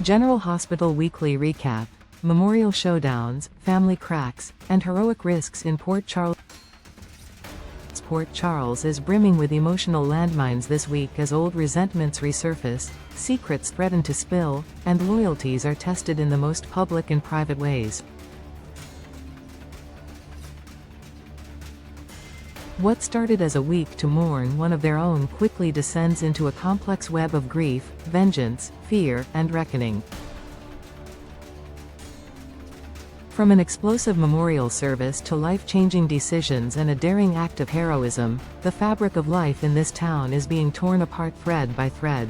General Hospital Weekly Recap. Memorial showdowns, family cracks, and heroic risks in Port Charles. Port Charles is brimming with emotional landmines this week as old resentments resurface, secrets threaten to spill, and loyalties are tested in the most public and private ways. What started as a week to mourn one of their own quickly descends into a complex web of grief, vengeance, fear, and reckoning. From an explosive memorial service to life-changing decisions and a daring act of heroism, the fabric of life in this town is being torn apart thread by thread.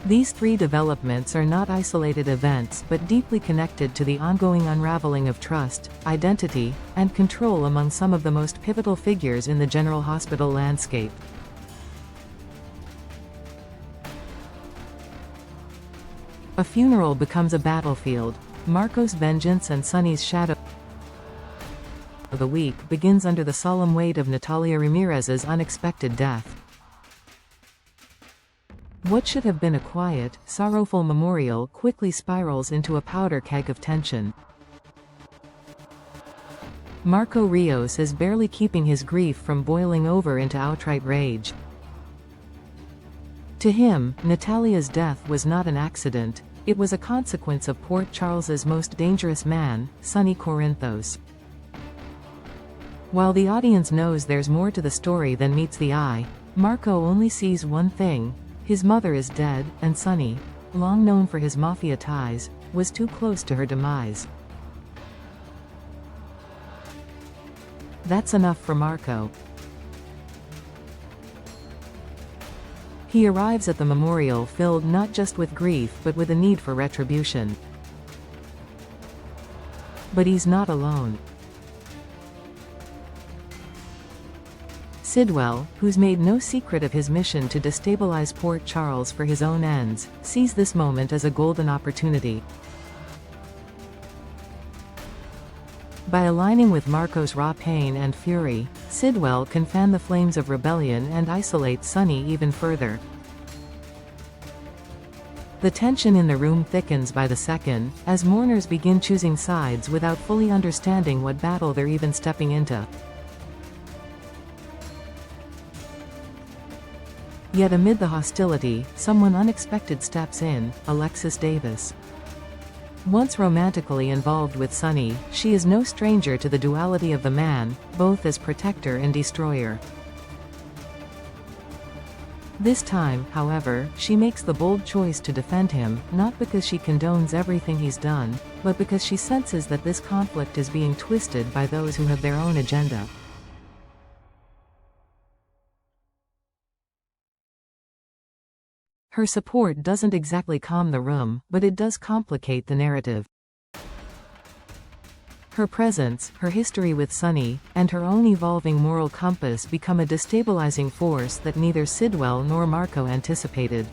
These three developments are not isolated events but deeply connected to the ongoing unraveling of trust, identity, and control among some of the most pivotal figures in the General Hospital landscape. A funeral becomes a battlefield. Marco's vengeance and Sonny's shadow. The week begins under the solemn weight of Natalia Ramirez's unexpected death. What should have been a quiet, sorrowful memorial quickly spirals into a powder keg of tension. Marco Rios is barely keeping his grief from boiling over into outright rage. To him, Natalia's death was not an accident, it was a consequence of Port Charles's most dangerous man, Sonny Corinthos. While the audience knows there's more to the story than meets the eye, Marco only sees one thing. His mother is dead, and Sonny, long known for his mafia ties, was too close to her demise. That's enough for Marco. He arrives at the memorial filled not just with grief but with a need for retribution. But he's not alone. Sidwell, who's made no secret of his mission to destabilize Port Charles for his own ends, sees this moment as a golden opportunity. By aligning with Marco's raw pain and fury, Sidwell can fan the flames of rebellion and isolate Sonny even further. The tension in the room thickens by the second, as mourners begin choosing sides without fully understanding what battle they're even stepping into. Yet amid the hostility, someone unexpected steps in, Alexis Davis. Once romantically involved with Sonny, she is no stranger to the duality of the man, both as protector and destroyer. This time, however, she makes the bold choice to defend him, not because she condones everything he's done, but because she senses that this conflict is being twisted by those who have their own agenda. Her support doesn't exactly calm the room, but it does complicate the narrative. Her presence, her history with Sonny, and her own evolving moral compass become a destabilizing force that neither Sidwell nor Marco anticipated.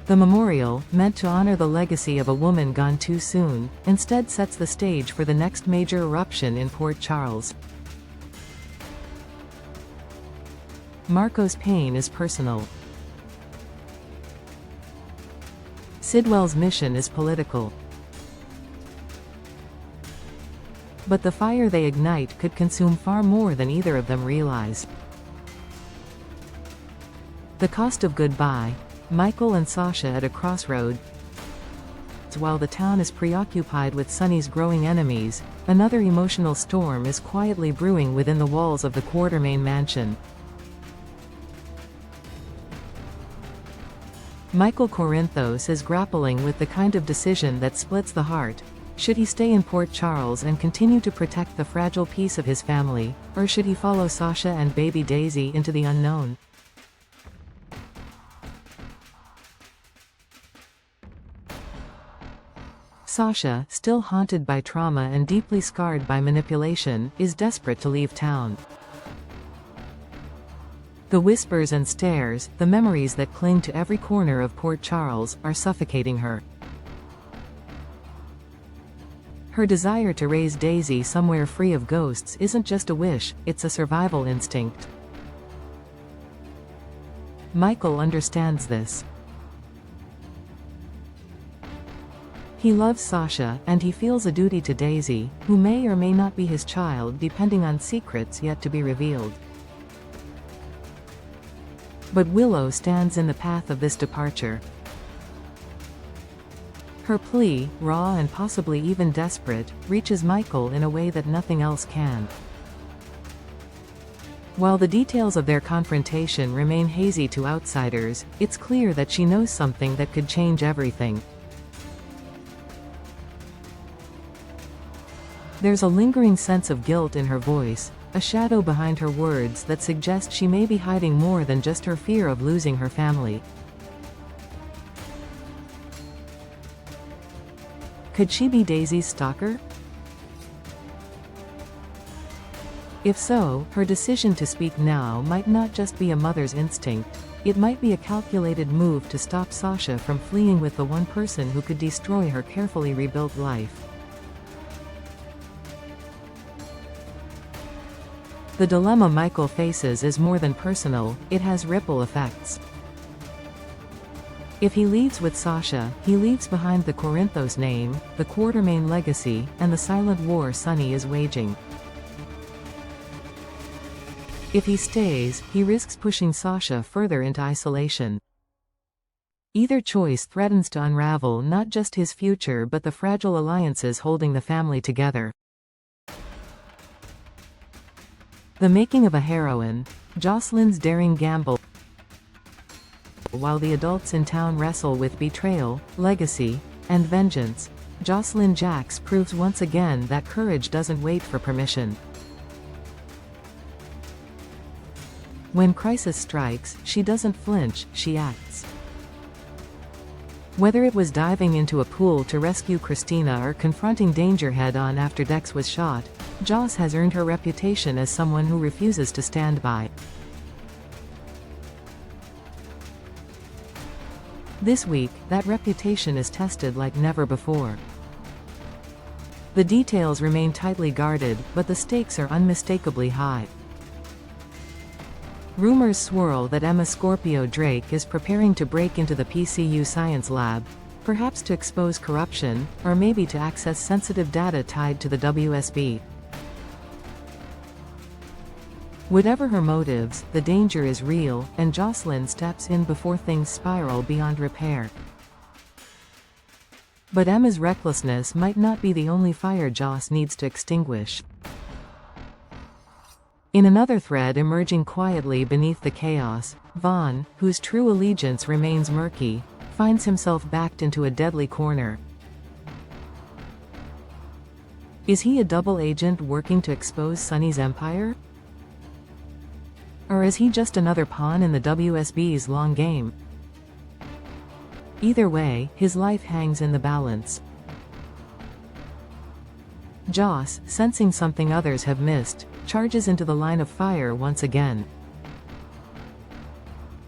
The memorial, meant to honor the legacy of a woman gone too soon, instead sets the stage for the next major eruption in Port Charles. Marco's pain is personal. Sidwell's mission is political. But the fire they ignite could consume far more than either of them realize. The cost of goodbye. Michael and Sasha at a crossroad. While the town is preoccupied with Sonny's growing enemies, another emotional storm is quietly brewing within the walls of the Quartermain mansion. Michael Corinthos is grappling with the kind of decision that splits the heart. Should he stay in Port Charles and continue to protect the fragile peace of his family, or should he follow Sasha and baby Daisy into the unknown? Sasha, still haunted by trauma and deeply scarred by manipulation, is desperate to leave town. The whispers and stares, the memories that cling to every corner of Port Charles, are suffocating her. Her desire to raise Daisy somewhere free of ghosts isn't just a wish, it's a survival instinct. Michael understands this. He loves Sasha, and he feels a duty to Daisy, who may or may not be his child depending on secrets yet to be revealed. But Willow stands in the path of this departure. Her plea, raw and possibly even desperate, reaches Michael in a way that nothing else can. While the details of their confrontation remain hazy to outsiders, it's clear that she knows something that could change everything. There's a lingering sense of guilt in her voice, a shadow behind her words that suggests she may be hiding more than just her fear of losing her family. Could she be Daisy's stalker? If so, her decision to speak now might not just be a mother's instinct, it might be a calculated move to stop Sasha from fleeing with the one person who could destroy her carefully rebuilt life. The dilemma Michael faces is more than personal, it has ripple effects. If he leaves with Sasha, he leaves behind the Corinthos name, the Quartermain legacy, and the silent war Sunny is waging. If he stays, he risks pushing Sasha further into isolation. Either choice threatens to unravel not just his future but the fragile alliances holding the family together. The making of a heroine, Jocelyn's daring gamble. While the adults in town wrestle with betrayal, legacy, and vengeance, Jocelyn Jacks proves once again that courage doesn't wait for permission. When crisis strikes, she doesn't flinch, she acts. Whether it was diving into a pool to rescue Christina or confronting danger head-on after Dex was shot, Joss has earned her reputation as someone who refuses to stand by. This week, that reputation is tested like never before. The details remain tightly guarded, but the stakes are unmistakably high. Rumors swirl that Emma Scorpio Drake is preparing to break into the PCU science lab, perhaps to expose corruption, or maybe to access sensitive data tied to the WSB. Whatever her motives, the danger is real, and Jocelyn steps in before things spiral beyond repair. But Emma's recklessness might not be the only fire Joss needs to extinguish. In another thread emerging quietly beneath the chaos, Vaughn, whose true allegiance remains murky, finds himself backed into a deadly corner. Is he a double agent working to expose Sunny's empire? Or is he just another pawn in the WSB's long game? Either way, his life hangs in the balance. Joss, sensing something others have missed, charges into the line of fire once again.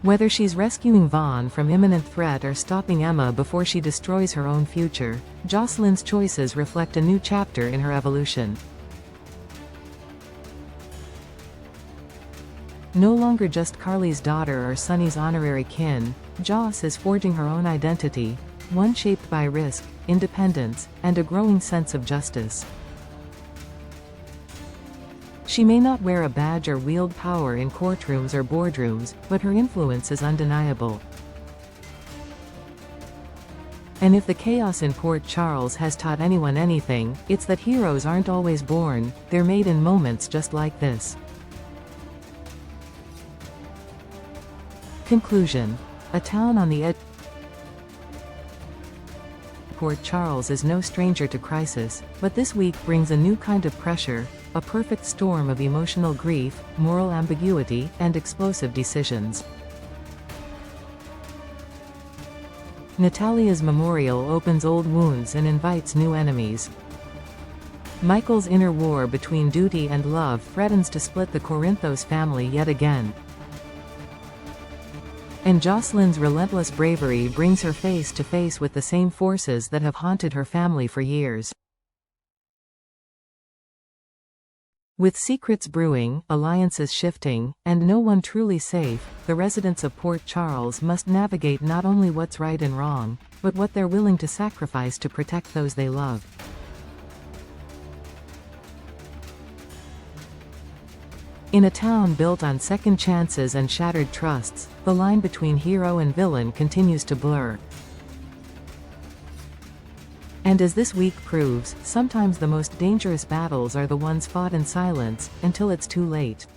Whether she's rescuing Vaughn from imminent threat or stopping Emma before she destroys her own future, Jocelyn's choices reflect a new chapter in her evolution. No longer just Carly's daughter or Sunny's honorary kin, Joss is forging her own identity, one shaped by risk, independence, and a growing sense of justice. She may not wear a badge or wield power in courtrooms or boardrooms, but her influence is undeniable. And if the chaos in Port Charles has taught anyone anything, it's that heroes aren't always born, they're made in moments just like this. Conclusion. A town on the edge. Port Charles is no stranger to crisis, but this week brings a new kind of pressure, a perfect storm of emotional grief, moral ambiguity, and explosive decisions. Natalia's memorial opens old wounds and invites new enemies. Michael's inner war between duty and love threatens to split the Corinthos family yet again. And Jocelyn's relentless bravery brings her face to face with the same forces that have haunted her family for years. With secrets brewing, alliances shifting, and no one truly safe, the residents of Port Charles must navigate not only what's right and wrong, but what they're willing to sacrifice to protect those they love. In a town built on second chances and shattered trusts, the line between hero and villain continues to blur. And as this week proves, sometimes the most dangerous battles are the ones fought in silence, until it's too late.